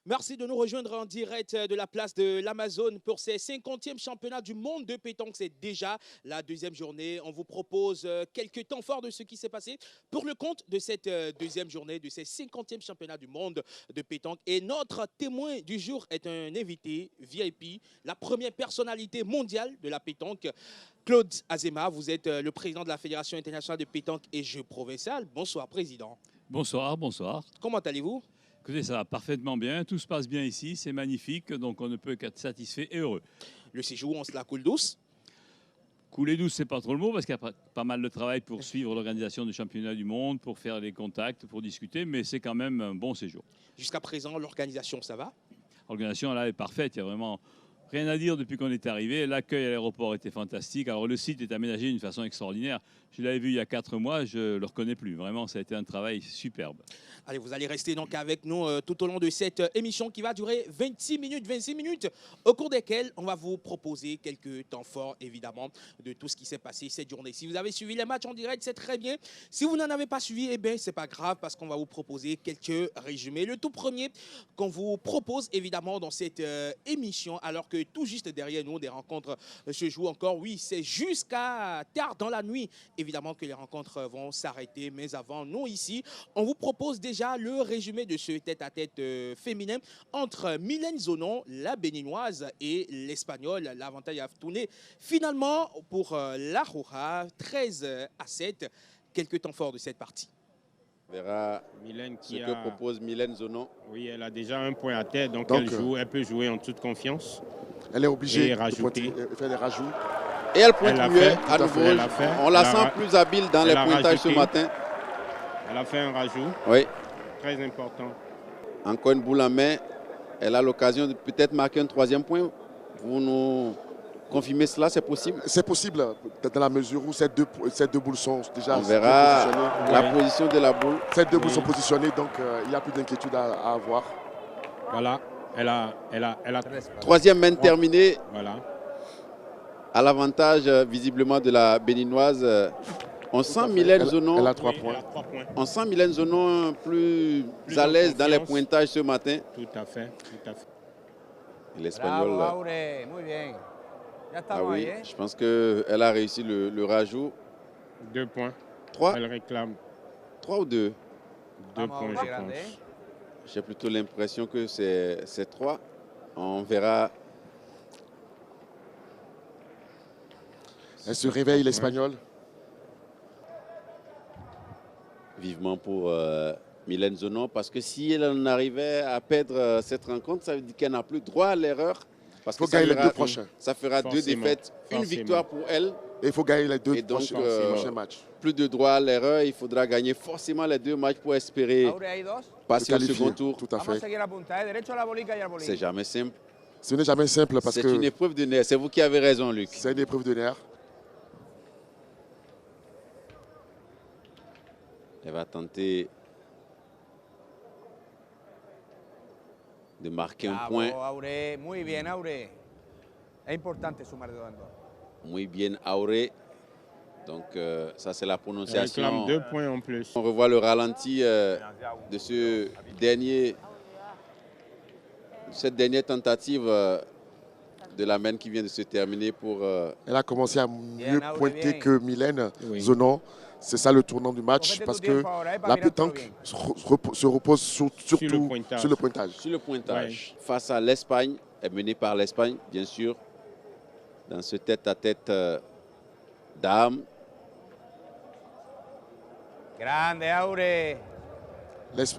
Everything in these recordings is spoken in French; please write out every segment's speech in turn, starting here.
Merci de nous rejoindre en direct de la place de l'Amazone pour ces 50e championnats du monde de pétanque. C'est déjà la deuxième journée. On vous propose quelques temps forts de ce qui s'est passé pour le compte de cette deuxième journée de ces 50e championnats du monde de pétanque. Et notre témoin du jour est un invité VIP, la première personnalité mondiale de la pétanque. Claude Azéma, vous êtes le président de la Fédération internationale de pétanque et jeux provinciaux. Bonsoir, président. Bonsoir, bonsoir. Comment allez-vous? Écoutez, ça va parfaitement bien, tout se passe bien ici, c'est magnifique, donc on ne peut qu'être satisfait et heureux. Le séjour, on se la coule douce? Couler douce, c'est pas trop le mot, parce qu'il y a pas mal de travail pour suivre l'organisation du championnat du monde, pour faire les contacts, pour discuter, mais c'est quand même un bon séjour. Jusqu'à présent, l'organisation, ça va? L'organisation, là, est parfaite, il y a vraiment rien à dire depuis qu'on est arrivé. L'accueil à l'aéroport était fantastique. Alors, le site est aménagé d'une façon extraordinaire. Je l'avais vu il y a 4 mois, je ne le reconnais plus. Vraiment, ça a été un travail superbe. Allez, vous allez rester donc avec nous tout au long de cette émission qui va durer 26 minutes, au cours desquelles on va vous proposer quelques temps forts, évidemment, de tout ce qui s'est passé cette journée. Si vous avez suivi les matchs en direct, c'est très bien. Si vous n'en avez pas suivi, eh bien, c'est pas grave parce qu'on va vous proposer quelques résumés. Le tout premier qu'on vous propose, évidemment, dans cette émission, alors que tout juste derrière nous, des rencontres se jouent encore. Oui, c'est jusqu'à tard dans la nuit, évidemment, que les rencontres vont s'arrêter. Mais avant, nous, ici, on vous propose déjà le résumé de ce tête-à-tête féminin entre Mylène Zonon, la béninoise, et l'Espagnole. L'avantage a tourné finalement pour la Roja, 13-7. Quelques temps forts de cette partie. On verra ce que propose Mylène Zonon. Oui, elle a déjà un point à tête, donc elle peut jouer en toute confiance. Elle est obligée de faire des rajouts. Et elle pointe mieux à nouveau. On la sent plus habile dans les pointages ce matin. Elle a fait un rajout. Oui. Très important. Encore une boule en main. Elle a l'occasion de peut-être marquer un troisième point. Vous nous confirmez cela, c'est possible? C'est possible, dans la mesure où ces deux boules sont déjà On verra la position de la boule. Ces deux boules sont positionnées, donc il n'y a plus d'inquiétude à avoir. Voilà. Elle a... Troisième main terminée. Voilà. À l'avantage visiblement de la béninoise. On sent Mylène Zonon. Elle a 3 points. On sent Mylène Zonon plus à l'aise dans les pointages ce matin. Tout à fait, tout à fait. L'Espagnol. Ah oui, je pense qu'elle a réussi le rajout. 2 points. 3. Elle réclame 3 ou 2? 2 points, je pense. J'ai plutôt l'impression que c'est 3. On verra. Elle se réveille, l'Espagnol. Vivement pour Mylène Zonon, parce que si elle en arrivait à perdre cette rencontre, ça veut dire qu'elle n'a plus droit à l'erreur. Parce que gagner les 2 prochains. Ça fera 2 défaites, une victoire pour elle. Et il faut gagner les 2 prochains matchs. Plus de droit à l'erreur, il faudra gagner forcément les 2 matchs pour espérer passer au second tour. Tout à fait. C'est jamais simple. Ce n'est jamais simple parce que... C'est une épreuve de nerfs. C'est vous qui avez raison, Luc. C'est une épreuve de nerfs. Elle va tenter de marquer un point. Muy bien, Aure. Es importante sumar de 2 en 2. Muy bien, Aure. Donc, ça, c'est la prononciation. Elle réclame 2 points en plus. On revoit le ralenti de cette dernière tentative de la main qui vient de se terminer pour... Elle a commencé à mieux pointer que Mylène Zonon. C'est ça le tournant du match, parce que la pétanque se repose surtout sur le pointage. Sur le pointage. Ouais. Face à l'Espagne, est menée par l'Espagne, bien sûr, dans ce tête-à-tête d'âme. Grande, Aure.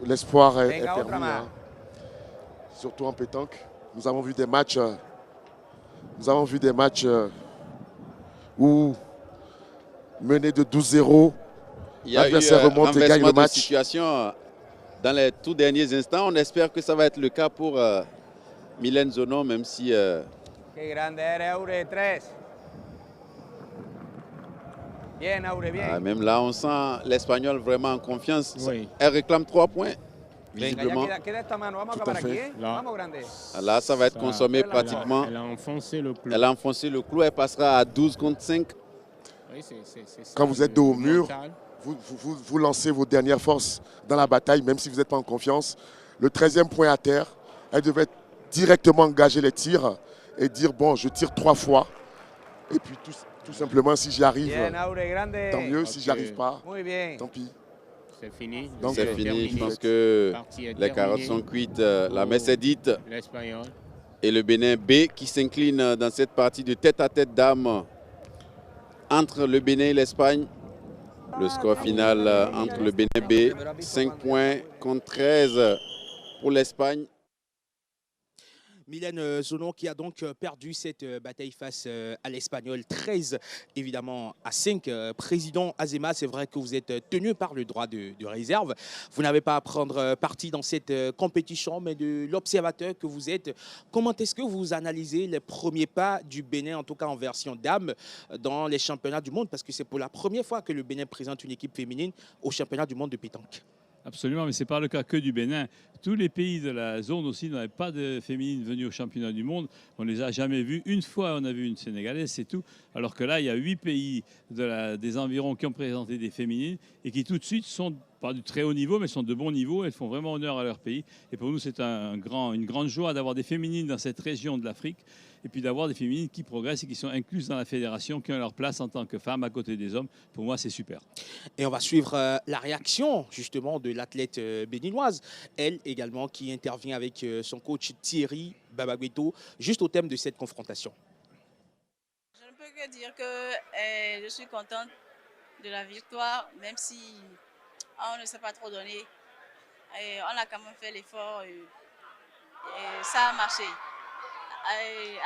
L'espoir est permis, hein. Surtout en pétanque. Nous avons vu des matchs, où mené de 12-0, l'adversaire remonte et gagne le match. Situation dans les tout derniers instants. On espère que ça va être le cas pour Mylène Zonon, même si... Qué grande eres, Aure, 3. Bien, Aure, bien. Même là, on sent l'Espagnol vraiment en confiance. Oui. Elle réclame 3 points, visiblement. Là, ça va être consommé pratiquement. Elle a enfoncé le clou. Elle a enfoncé le clou. Elle passera à 12 contre 5. Oui, quand vous êtes dos au mur, vous lancez vos dernières forces dans la bataille, même si vous n'êtes pas en confiance. Le 13e point à terre, elle devait directement engager les tirs et dire bon, je tire 3 fois. Et puis tout simplement, si j'y arrive, tant mieux. Si j'y arrive pas, tant pis. C'est fini. C'est fini. Je pense que les carottes sont cuites. La messe est dite. L'Espagnol. Et le Bénin B qui s'incline dans cette partie de tête-à-tête dames entre le Bénin et l'Espagne. Le score final entre le Bénin B, 5 points contre 13 pour l'Espagne. Mylène Zonon qui a donc perdu cette bataille face à l'Espagnol, 13 évidemment à 5. Président Azema, c'est vrai que vous êtes tenu par le droit de réserve. Vous n'avez pas à prendre parti dans cette compétition, mais de l'observateur que vous êtes, comment est-ce que vous analysez les premiers pas du Bénin, en tout cas en version dames, dans les championnats du monde? Parce que c'est pour la première fois que le Bénin présente une équipe féminine au championnat du monde de pétanque. Absolument, mais ce n'est pas le cas que du Bénin. Tous les pays de la zone aussi n'avaient pas de féminines venues au championnat du monde. On ne les a jamais vues. Une fois, on a vu une Sénégalaise, c'est tout. Alors que là, il y a 8 pays des environs qui ont présenté des féminines et qui tout de suite sont pas du très haut niveau, mais sont de bon niveau. Elles font vraiment honneur à leur pays. Et pour nous, c'est une grande joie d'avoir des féminines dans cette région de l'Afrique et puis d'avoir des féminines qui progressent et qui sont incluses dans la fédération, qui ont leur place en tant que femmes à côté des hommes. Pour moi, c'est super. Et on va suivre la réaction justement de l'athlète béninoise, elle également qui intervient avec son coach Thierry Babagueto, juste au thème de cette confrontation. Je ne peux que dire que je suis contente de la victoire, même si on ne s'est pas trop donné. On a quand même fait l'effort et ça a marché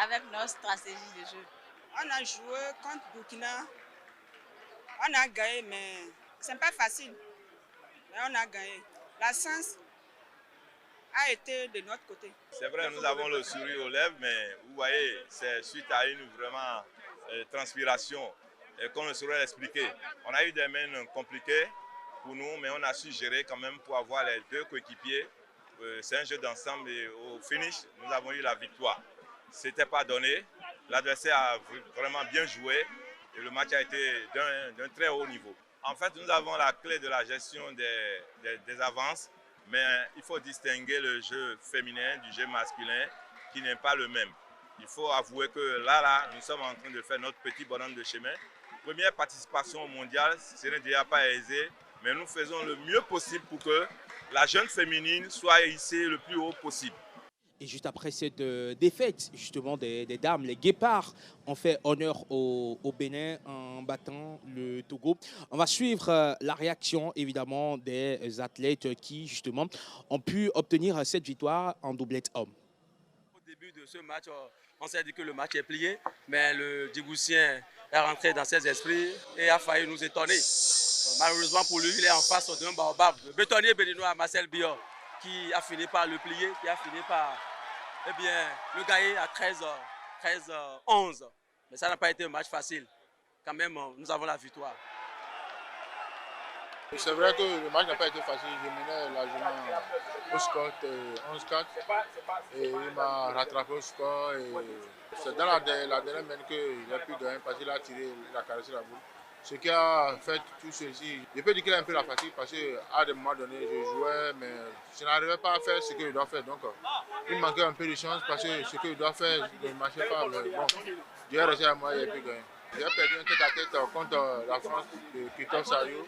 avec notre stratégie de jeu. On a joué contre Burkina, on a gagné, mais ce n'est pas facile. Mais on a gagné. La chance a été de notre côté. C'est vrai, nous avons le sourire aux lèvres, mais vous voyez, c'est suite à une vraiment transpiration qu'on ne saurait l'expliquer. On a eu des mains compliquées pour nous, mais on a su gérer quand même pour avoir les 2 coéquipiers. C'est un jeu d'ensemble et au finish, nous avons eu la victoire. Ce n'était pas donné, l'adversaire a vraiment bien joué et le match a été d'un très haut niveau. En fait, nous avons la clé de la gestion des avances, mais il faut distinguer le jeu féminin du jeu masculin qui n'est pas le même. Il faut avouer que là, nous sommes en train de faire notre petit bonhomme de chemin. Première participation au mondial, ce n'est déjà pas aisé, mais nous faisons le mieux possible pour que la jeune féminine soit hissée le plus haut possible. Et juste après cette défaite justement des dames, les Guépards ont fait honneur au Bénin en battant le Togo. On va suivre la réaction évidemment des athlètes qui justement ont pu obtenir cette victoire en doublette homme. Au début de ce match, on s'est dit que le match est plié, mais le Djiboutien est rentré dans ses esprits et a failli nous étonner. Malheureusement pour lui, il est en face d'un baobab. Le bétonnier béninois Marcel Biot qui a fini par le plier, qui a fini par le gagner à 13-11. Mais ça n'a pas été un match facile. Quand même, nous avons la victoire. C'est vrai que le match n'a pas été facile. Je menais largement au score 11-4 et il m'a rattrapé au score. C'est dans la dernière minute qu'il a pu gagner parce qu'il a tiré, il a caressé la boule. Ce qui a fait tout ceci, je peux dire qu'il a un peu la fatigue parce qu'à des moments donnés, je jouais, mais je n'arrivais pas à faire ce que je dois faire. Donc, il manquait un peu de chance parce que ce que je dois faire ne marchait pas. Mais bon, Dieu a resté à moi et il a pu gagner. J'ai perdu un tête-à-tête contre la France de Christophe Sario.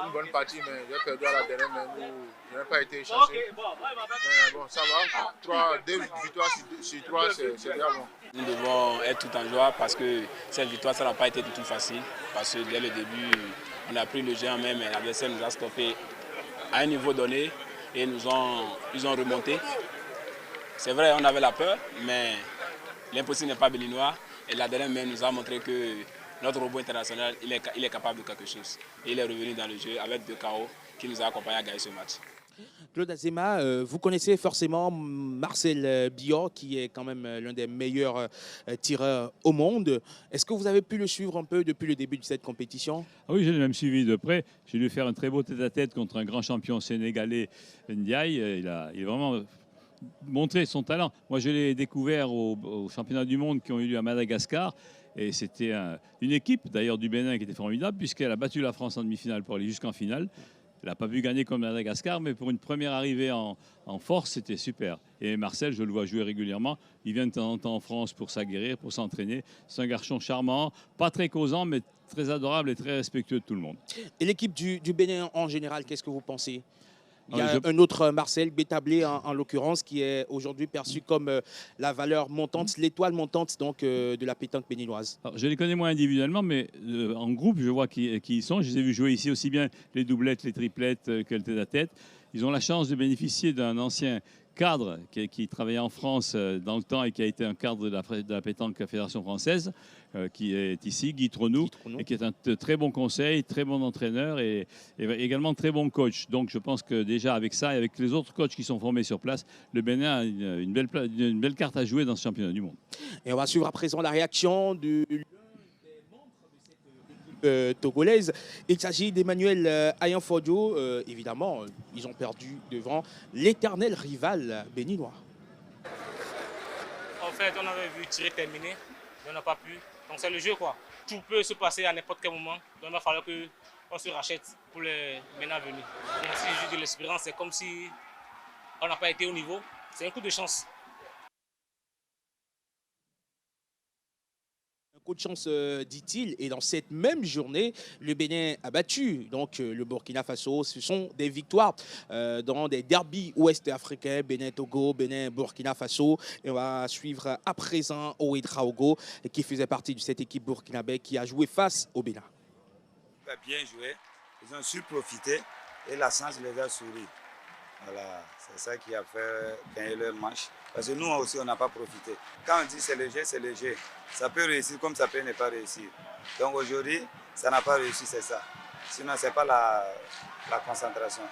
Une bonne partie, mais j'ai perdu à la dernière minute où je n'ai pas été chanceux. Mais bon, ça va. 2 victoires sur 3, c'est déjà bon. Nous devons être tout en joie parce que cette victoire, ça n'a pas été du tout facile. Parce que dès le début, on a pris le jeu en main, mais l'adversaire nous a stoppé à un niveau donné et ils ont remonté. C'est vrai, on avait la peur, mais l'impossible n'est pas béninois. Et la dernière main nous a montré que notre robot international, il est capable de quelque chose. Et il est revenu dans le jeu avec 2 KO qui nous a accompagnés à gagner ce match. Claude Azema, vous connaissez forcément Marcel Biot, qui est quand même l'un des meilleurs tireurs au monde. Est-ce que vous avez pu le suivre un peu depuis le début de cette compétition? Oui, je l'ai même suivi de près. J'ai dû faire un très beau tête-à-tête contre un grand champion sénégalais, Ndiaye. Il a vraiment montré son talent. Moi, je l'ai découvert au championnat du monde qui ont eu lieu à Madagascar. Et c'était une équipe d'ailleurs du Bénin qui était formidable puisqu'elle a battu la France en demi-finale pour aller jusqu'en finale. Elle n'a pas pu gagner comme Madagascar, mais pour une première arrivée en force, c'était super. Et Marcel, je le vois jouer régulièrement. Il vient de temps en temps en France pour s'aguerrir, pour s'entraîner. C'est un garçon charmant, pas très causant, mais très adorable et très respectueux de tout le monde. Et l'équipe du Bénin en général, qu'est-ce que vous pensez? Il y a un autre Marcel Bétablé en l'occurrence qui est aujourd'hui perçu comme la valeur montante, l'étoile montante donc, de la pétanque béninoise. Alors, je les connais moins individuellement, mais en groupe, je vois qui ils sont. Je les ai vus jouer ici aussi bien les doublettes, les triplettes que le tête-à-tête. Ils ont la chance de bénéficier d'un ancien cadre qui travaillait en France dans le temps et qui a été un cadre de la pétanque Fédération française, qui est ici, Guy Tronou, et qui est un très bon conseil, très bon entraîneur et également très bon coach. Donc je pense que déjà avec ça et avec les autres coachs qui sont formés sur place, le Bénin a une belle carte à jouer dans ce championnat du monde. Et on va suivre à présent la réaction du togolaise. Il s'agit d'Emmanuel Ayanfodio. Évidemment, ils ont perdu devant l'éternel rival béninois. En fait, on avait vu tirer terminer, mais on n'a pas pu. Donc c'est le jeu quoi. Tout peut se passer à n'importe quel moment. Donc il va falloir qu'on se rachète pour les maintenant venus. Donc si je dis de l'espérance, c'est comme si on n'a pas été au niveau. C'est un coup de chance. Coup de chance, dit-il. Et dans cette même journée, le Bénin a battu donc, le Burkina Faso. Ce sont des victoires dans des derbies ouest-africains, Bénin-Togo, Bénin-Burkina Faso. Et on va suivre à présent Ouedraogo, qui faisait partie de cette équipe burkinabé qui a joué face au Bénin. Bien joué. Ils ont su profiter et la chance les a souri. Voilà, c'est ça qui a fait gagner leur match. Parce que nous aussi, on n'a pas profité. Quand on dit c'est léger, c'est léger. Ça peut réussir comme ça peut ne pas réussir. Donc aujourd'hui, ça n'a pas réussi, c'est ça. Sinon, ce n'est pas la concentration.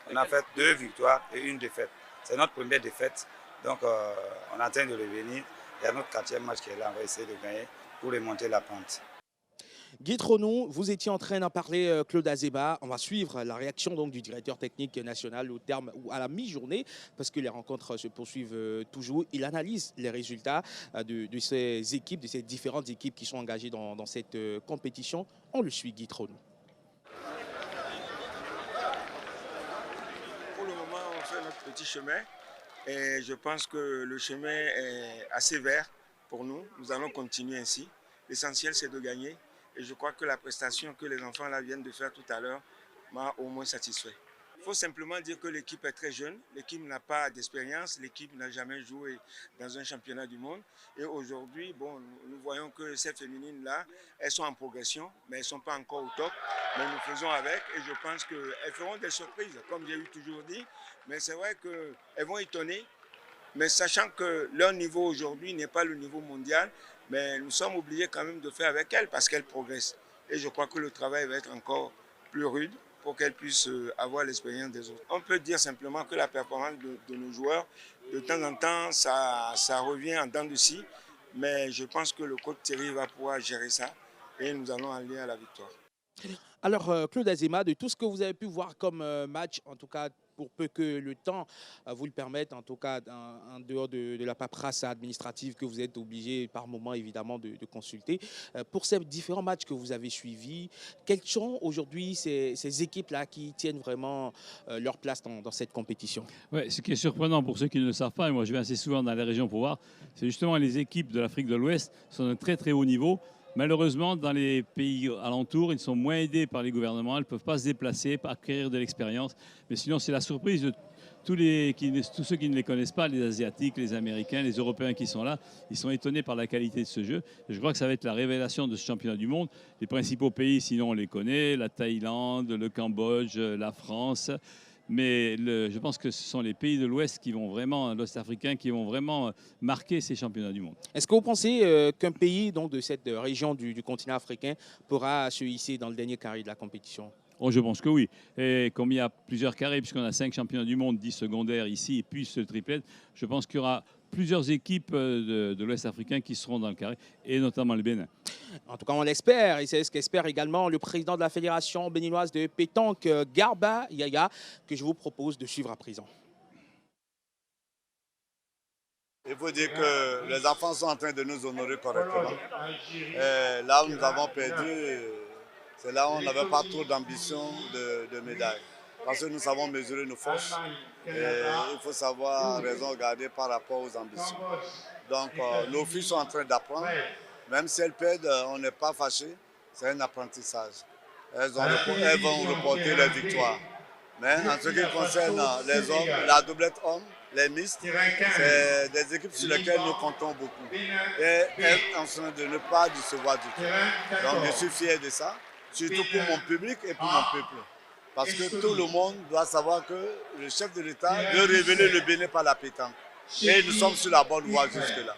On a fait 2 victoires et 1 défaite. C'est notre première défaite. Donc on est en train de revenir. Il y a notre 4e match qui est là. On va essayer de gagner pour remonter la pente. Guy Tronou, vous étiez en train d'en parler, Claude Azéba. On va suivre la réaction donc, du directeur technique national au terme ou à la mi-journée, parce que les rencontres se poursuivent toujours. Il analyse les résultats de ces équipes, de ces différentes équipes qui sont engagées dans cette compétition. On le suit, Guy Tronou. Pour le moment, on fait notre petit chemin et je pense que le chemin est assez vert pour nous. Nous allons continuer ainsi. L'essentiel, c'est de gagner. Et je crois que la prestation que les enfants là viennent de faire tout à l'heure m'a au moins satisfait. Il faut simplement dire que l'équipe est très jeune, l'équipe n'a pas d'expérience, l'équipe n'a jamais joué dans un championnat du monde. Et aujourd'hui, bon, nous voyons que ces féminines-là, elles sont en progression, mais elles ne sont pas encore au top. Mais nous faisons avec et je pense qu'elles feront des surprises, comme j'ai toujours dit. Mais c'est vrai qu'elles vont étonner, mais sachant que leur niveau aujourd'hui n'est pas le niveau mondial, mais nous sommes obligés quand même de faire avec elles parce qu'elles progressent. Et je crois que le travail va être encore plus rude pour qu'elles puissent avoir l'expérience des autres. On peut dire simplement que la performance de nos joueurs, de temps en temps, ça revient en dents de scie, mais je pense que le coach Thierry va pouvoir gérer ça et nous allons aller à la victoire. Alors, Claude Azéma, de tout ce que vous avez pu voir comme match, en tout cas, pour peu que le temps vous le permette, en tout cas en dehors de la paperasse administrative que vous êtes obligé par moment évidemment de consulter, pour ces différents matchs que vous avez suivis, quelles sont aujourd'hui ces équipes-là qui tiennent vraiment leur place dans cette compétition? Ouais, ce qui est surprenant pour ceux qui ne le savent pas, et moi je vais assez souvent dans les régions pour voir, c'est justement les équipes de l'Afrique de l'Ouest sont d'un très très haut niveau. Malheureusement, dans les pays alentours, ils sont moins aidés par les gouvernements. Ils ne peuvent pas se déplacer, pas acquérir de l'expérience. Mais sinon, c'est la surprise de tous ceux qui ne les connaissent pas, les Asiatiques, les Américains, les Européens qui sont là. Ils sont étonnés par la qualité de ce jeu. Et je crois que ça va être la révélation de ce championnat du monde. Les principaux pays, sinon on les connaît, la Thaïlande, le Cambodge, la France. Mais je pense que ce sont les pays de l'Ouest qui vont vraiment, l'Ouest africain, qui vont vraiment marquer ces championnats du monde. Est-ce que vous pensez qu'un pays donc, de cette région du continent africain pourra se hisser dans le dernier carré de la compétition? Oh, je pense que oui. Et comme il y a plusieurs carrés, puisqu'on a 5 championnats du monde, 10 secondaires ici, et puis ce triplet, je pense qu'il y aura plusieurs équipes de l'Ouest africain qui seront dans le carré, et notamment le Bénin. En tout cas, on l'espère, et c'est ce qu'espère également le président de la Fédération béninoise de pétanque, Garba Yaya, que je vous propose de suivre à présent. Il faut dire que les enfants sont en train de nous honorer correctement. Là où nous avons perdu, c'est là où on n'avait pas trop d'ambition de médailles. parce que nous savons mesurer nos forces. Et il faut savoir raison garder par rapport aux ambitions. Donc nos filles sont en train d'apprendre. Même si elles perdent, on n'est pas fâché. C'est un apprentissage. Elles vont reporter leur victoire. Mais en ce qui concerne les hommes, la doublette homme, les mixtes, c'est des équipes sur lesquelles nous comptons beaucoup. Et elles sont en train de ne pas décevoir du tout. Donc je suis fier de ça, surtout pour mon public et pour mon peuple. Parce que tout le monde doit savoir que le chef de l'État veut révéler le Bénin par la pétanque. Et nous sommes sur la bonne voie jusque-là.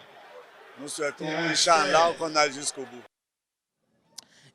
Nous souhaitons, Inch'Allah, qu'on aille jusqu'au bout.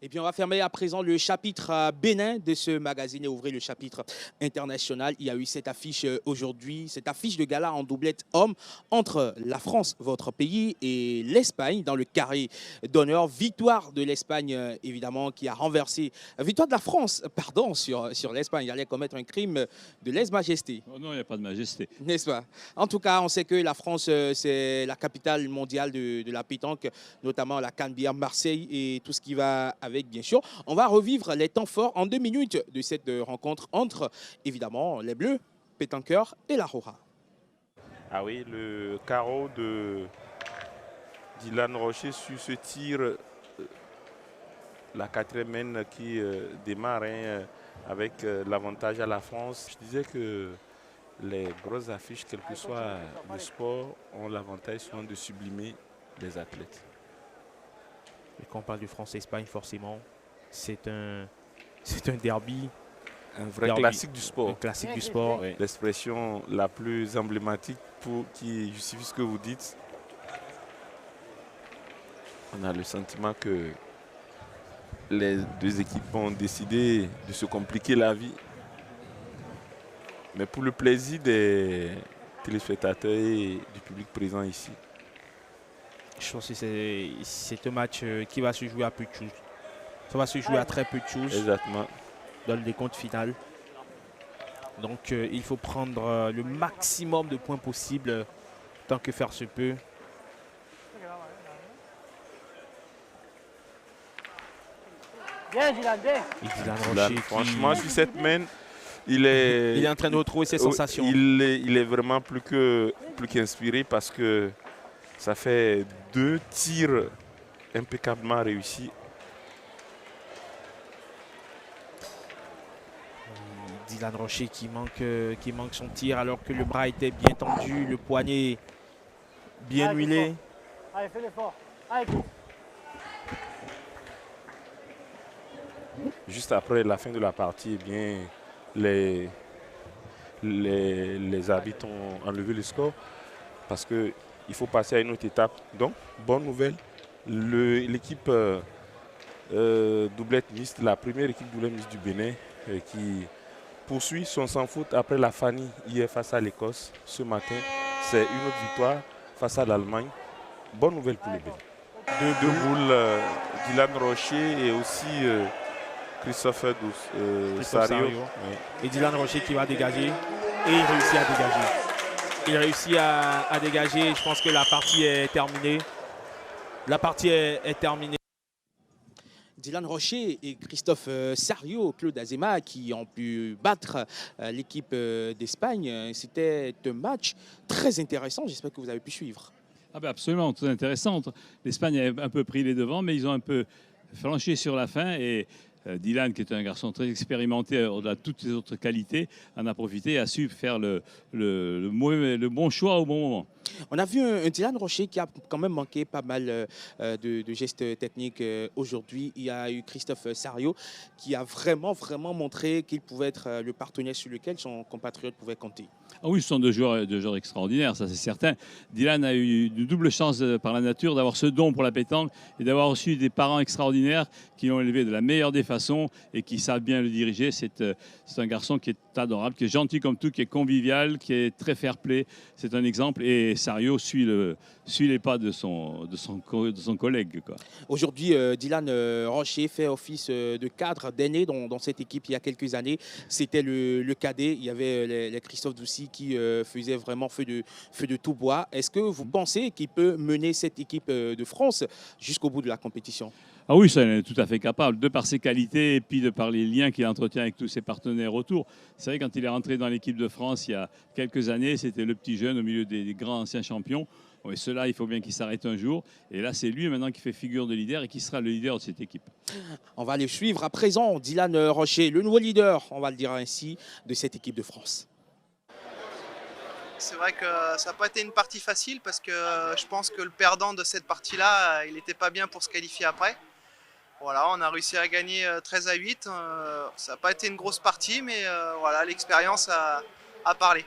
Et puis on va fermer à présent le chapitre Bénin de ce magazine et ouvrir le chapitre international. Il y a eu cette affiche aujourd'hui, cette affiche de gala en doublette homme entre la France, votre pays, et l'Espagne dans le carré d'honneur. Victoire de l'Espagne, évidemment, qui a renversé... Victoire de la France, pardon, sur l'Espagne. Il allait commettre un crime de lèse-majesté. Oh non, il n'y a pas de majesté. N'est-ce pas? En tout cas, on sait que la France, c'est la capitale mondiale de la pétanque, notamment la Canebière, Marseille et tout ce qui va avec. Bien sûr, on va revivre les temps forts en 2 minutes de cette rencontre entre, évidemment, les Bleus, pétanqueurs et la Roja. Ah oui, le carreau de Dylan Rocher sur ce tir, la 4e main qui démarre avec l'avantage à la France. Je disais que les grosses affiches, quel que soit le sport, ont l'avantage souvent de sublimer les athlètes. Et quand on parle de France-Espagne, forcément, c'est un derby. Un vrai classique du sport. Un classique du sport. Oui. L'expression la plus emblématique qui justifie ce que vous dites. On a le sentiment que les deux équipes ont décidé de se compliquer la vie. Mais pour le plaisir des téléspectateurs et du public présent ici. Je pense que c'est un match qui va se jouer à peu de choses. Ça va se jouer à très peu de choses. Exactement. Dans le décompte final. Donc il faut prendre le maximum de points possible tant que faire se peut. Bien, Dylan, franchement, sur cette main, il est en train de retrouver ses sensations. Il est vraiment plus qu'inspiré parce que ça fait 2 tirs impeccablement réussis. Dylan Rocher qui manque son tir alors que le bras était bien tendu, le poignet bien huilé. Allez, fais l'effort. Allez, juste après la fin de la partie, eh bien, les arbitres ont enlevé le score parce que il faut passer à une autre étape. Donc, bonne nouvelle, l'équipe doublette mixte, la première équipe doublette mixte du Bénin qui poursuit son sans faute après la Fanny hier face à l'Écosse. Ce matin, c'est une autre victoire face à l'Allemagne. Bonne nouvelle pour le Bénin. Deux boules, Dylan Rocher et aussi Christophe Sario. Oui. Et Dylan Rocher qui va dégager et il réussit à dégager. Il réussit à dégager. Je pense que la partie est terminée. La partie est terminée. Dylan Rocher et Christophe Sario, Claude Azema qui ont pu battre l'équipe d'Espagne. C'était un match très intéressant. J'espère que vous avez pu suivre. Ah ben absolument, très intéressant. L'Espagne a un peu pris les devants, mais ils ont un peu flanché sur la fin. Et Dylan, qui est un garçon très expérimenté au-delà de toutes ses autres qualités, en a profité et a su faire le bon choix au bon moment. On a vu un Dylan Rocher qui a quand même manqué pas mal de gestes techniques aujourd'hui. Il y a eu Christophe Sario qui a vraiment montré qu'il pouvait être le partenaire sur lequel son compatriote pouvait compter. Ah oui, ce sont deux joueurs extraordinaires, ça c'est certain. Dylan a eu une double chance par la nature d'avoir ce don pour la pétanque et d'avoir aussi des parents extraordinaires qui l'ont élevé de la meilleure des façons et qui savent bien le diriger. C'est un garçon qui est adorable, qui est gentil comme tout, qui est convivial, qui est très fair-play. C'est un exemple et Sario suit les pas de son collègue. Aujourd'hui, Dylan Rocher fait office de cadre d'aîné dans cette équipe il y a quelques années. C'était le cadet. Il y avait les Christophe Doucy qui faisaient vraiment feu de tout bois. Est-ce que vous pensez qu'il peut mener cette équipe de France jusqu'au bout de la compétition? Ah oui, ça, il est tout à fait capable, de par ses qualités et puis de par les liens qu'il entretient avec tous ses partenaires autour. C'est vrai, quand il est rentré dans l'équipe de France il y a quelques années, c'était le petit jeune au milieu des grands anciens champions. Oui, cela, il faut bien qu'il s'arrête un jour. Et là, c'est lui maintenant qui fait figure de leader et qui sera le leader de cette équipe. On va les suivre à présent. Dylan Rocher, le nouveau leader, on va le dire ainsi, de cette équipe de France. C'est vrai que ça n'a pas été une partie facile parce que je pense que le perdant de cette partie-là, il n'était pas bien pour se qualifier après. Voilà, on a réussi à gagner 13-8. Ça n'a pas été une grosse partie, mais voilà, l'expérience a parlé.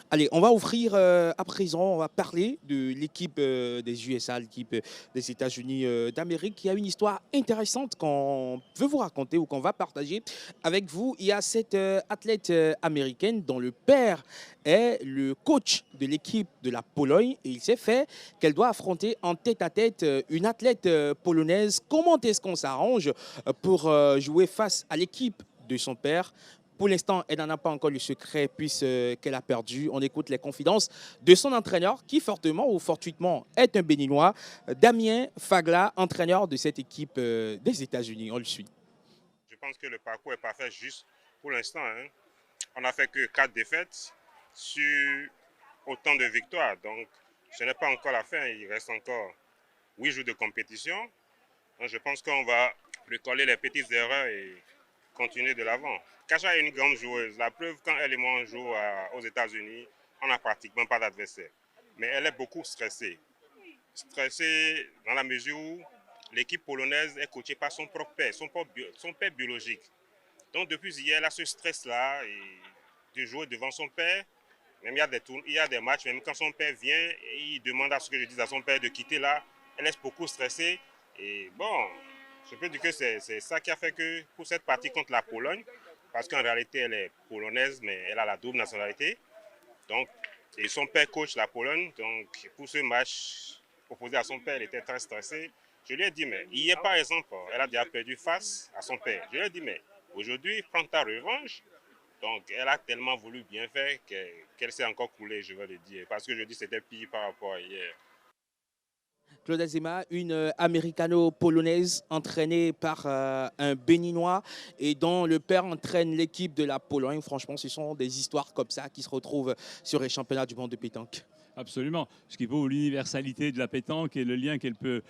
Allez, on va ouvrir à présent, on va parler de l'équipe des USA, l'équipe des États-Unis d'Amérique, qui a une histoire intéressante qu'on veut vous raconter ou qu'on va partager avec vous. Il y a cette athlète américaine dont le père est le coach de l'équipe de la Pologne et il s'est fait qu'elle doit affronter en tête-à-tête une athlète polonaise. Comment est-ce qu'on s'arrange pour jouer face à l'équipe de son père? Pour l'instant, elle n'en a pas encore le secret puisqu'elle a perdu. On écoute les confidences de son entraîneur qui, fortement ou fortuitement, est un Béninois, Damien Fagla, entraîneur de cette équipe des États-Unis. On le suit. Je pense que le parcours est parfait juste pour l'instant. Hein. On n'a fait que 4 défaites sur autant de victoires. Donc, ce n'est pas encore la fin. Il reste encore 8 jours de compétition. Donc, je pense qu'on va recoller les petites erreurs et continuer de l'avant. Kasha est une grande joueuse. La preuve, quand elle et moi on joue aux États-Unis, on n'a pratiquement pas d'adversaire. Mais elle est beaucoup stressée. Stressée dans la mesure où l'équipe polonaise est coachée par son propre père, son père biologique. Donc depuis hier, elle a ce stress-là de jouer devant son père. Même il y a des matchs, même quand son père vient et il demande à ce que je dise à son père de quitter là, elle est beaucoup stressée. Et bon, je peux dire que c'est ça qui a fait que pour cette partie contre la Pologne, parce qu'en réalité, elle est polonaise, mais elle a la double nationalité. Donc, et son père coach la Pologne. Donc, pour ce match opposé à son père, elle était très stressée. Je lui ai dit, mais hier, par exemple, elle a déjà perdu face à son père. Je lui ai dit, mais aujourd'hui, prends ta revanche. Donc, elle a tellement voulu bien faire qu'elle s'est encore coulée, je vais le dire. Parce que je dis que c'était pire par rapport à hier. Claude Azema, une américano-polonaise entraînée par un Béninois et dont le père entraîne l'équipe de la Pologne. Franchement, ce sont des histoires comme ça qui se retrouvent sur les championnats du monde de pétanque. Absolument. Ce qui vaut l'universalité de la pétanque et le lien qu'elle peut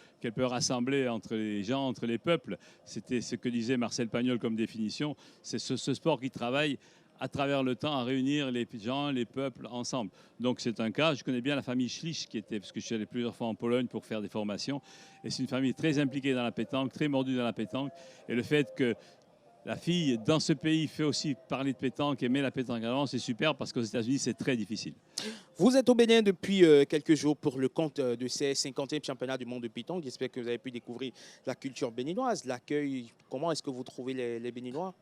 rassembler entre les gens, entre les peuples. C'était ce que disait Marcel Pagnol comme définition. C'est ce sport qui travaille à travers le temps à réunir les gens, les peuples ensemble. Donc c'est un cas, je connais bien la famille Schlich, parce que je suis allé plusieurs fois en Pologne pour faire des formations, et c'est une famille très impliquée dans la pétanque, très mordue dans la pétanque, et le fait que la fille dans ce pays fait aussi parler de pétanque, aimer la pétanque avant, c'est super, parce qu'aux États-Unis c'est très difficile. Vous êtes au Bénin depuis quelques jours pour le compte de ces 50e championnats du monde de pétanque. J'espère que vous avez pu découvrir la culture béninoise, l'accueil. Comment est-ce que vous trouvez les Béninois?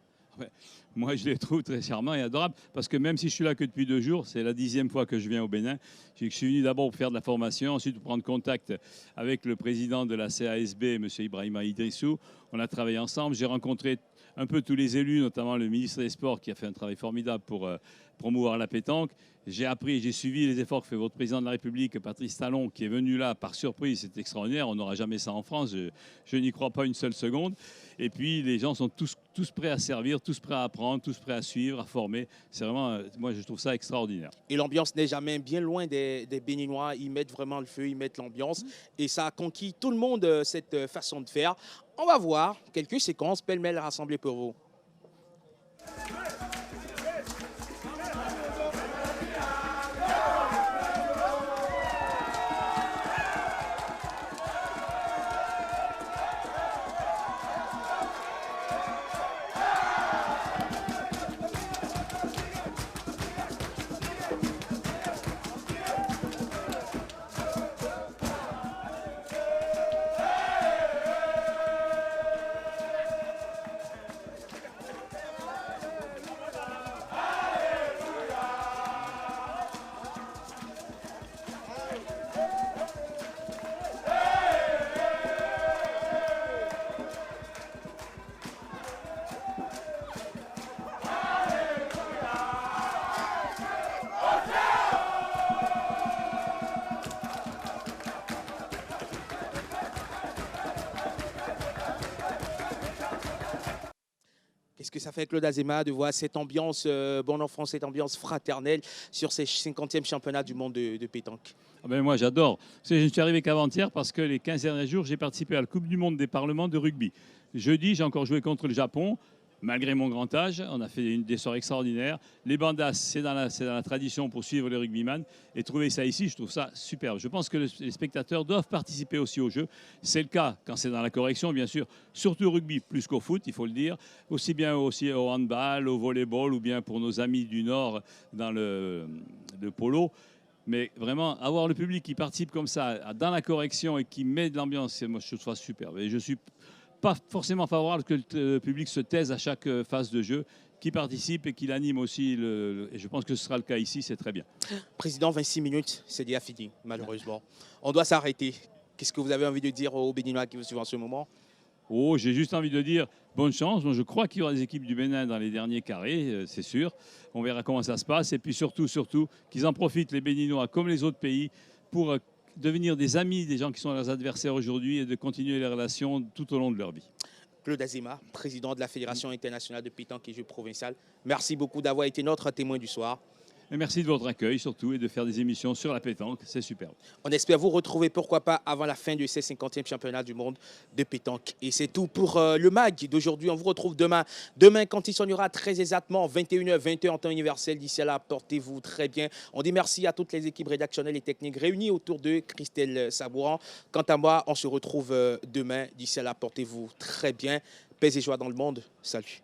Moi, je les trouve très charmants et adorables parce que même si je suis là que depuis 2 jours, c'est la 10e fois que je viens au Bénin. Je suis venu d'abord pour faire de la formation, ensuite pour prendre contact avec le président de la CASB, M. Ibrahima Idrissou. On a travaillé ensemble. J'ai rencontré un peu tous les élus, notamment le ministre des Sports qui a fait un travail formidable pour promouvoir la pétanque. J'ai appris, j'ai suivi les efforts que fait votre président de la République, Patrice Talon, qui est venu là par surprise. C'est extraordinaire, on n'aura jamais ça en France, je n'y crois pas une seule seconde. Et puis les gens sont tous prêts à servir, tous prêts à apprendre, tous prêts à suivre, à former. C'est vraiment, moi je trouve ça extraordinaire. Et l'ambiance n'est jamais bien loin des Béninois, ils mettent vraiment le feu, ils mettent l'ambiance. Et ça a conquis tout le monde, cette façon de faire. On va voir quelques séquences pêle-mêle rassemblées pour vous. Qu'est-ce que ça fait, Claude Azéma, de voir cette ambiance, bon enfant, cette ambiance fraternelle sur ces 50e championnats du monde de pétanque? Ah ben moi, j'adore. Je ne suis arrivé qu'avant-hier parce que les 15 derniers jours, j'ai participé à la Coupe du monde des parlements de rugby. Jeudi, j'ai encore joué contre le Japon. Malgré mon grand âge, on a fait des soirées extraordinaires. Les bandas, c'est dans la tradition pour suivre les rugbyman. Et trouver ça ici, je trouve ça superbe. Je pense que les spectateurs doivent participer aussi au jeu. C'est le cas quand c'est dans la correction, bien sûr. Surtout au rugby, plus qu'au foot, il faut le dire. Aussi bien aussi au handball, au volleyball ou bien pour nos amis du Nord dans le polo. Mais vraiment, avoir le public qui participe comme ça dans la correction et qui met de l'ambiance, moi, je trouve ça superbe. Et je suis pas forcément favorable que le public se taise à chaque phase de jeu, qui participe et qui l'anime aussi. Et je pense que ce sera le cas ici, c'est très bien. Président, 26 minutes, c'est déjà fini, malheureusement. On doit s'arrêter. Qu'est-ce que vous avez envie de dire aux Béninois qui vous suivent en ce moment? Oh, j'ai juste envie de dire bonne chance. Moi, je crois qu'il y aura des équipes du Bénin dans les derniers carrés, c'est sûr. On verra comment ça se passe. Et puis surtout, qu'ils en profitent, les Béninois, comme les autres pays, pour devenir des amis des gens qui sont leurs adversaires aujourd'hui et de continuer les relations tout au long de leur vie. Claude Azéma, président de la Fédération internationale de pétanque et jeux provinciaux, merci beaucoup d'avoir été notre témoin du soir. Et merci de votre accueil surtout et de faire des émissions sur la pétanque, c'est superbe. On espère vous retrouver, pourquoi pas, avant la fin de ces 50e championnats du monde de pétanque. Et c'est tout pour le MAG d'aujourd'hui. On vous retrouve demain. Demain, quand il sonnera très exactement 21h, 20h en temps universel. D'ici là, portez-vous très bien. On dit merci à toutes les équipes rédactionnelles et techniques réunies autour de Christelle Sabouran. Quant à moi, on se retrouve demain. D'ici là, portez-vous très bien. Paix et joie dans le monde. Salut.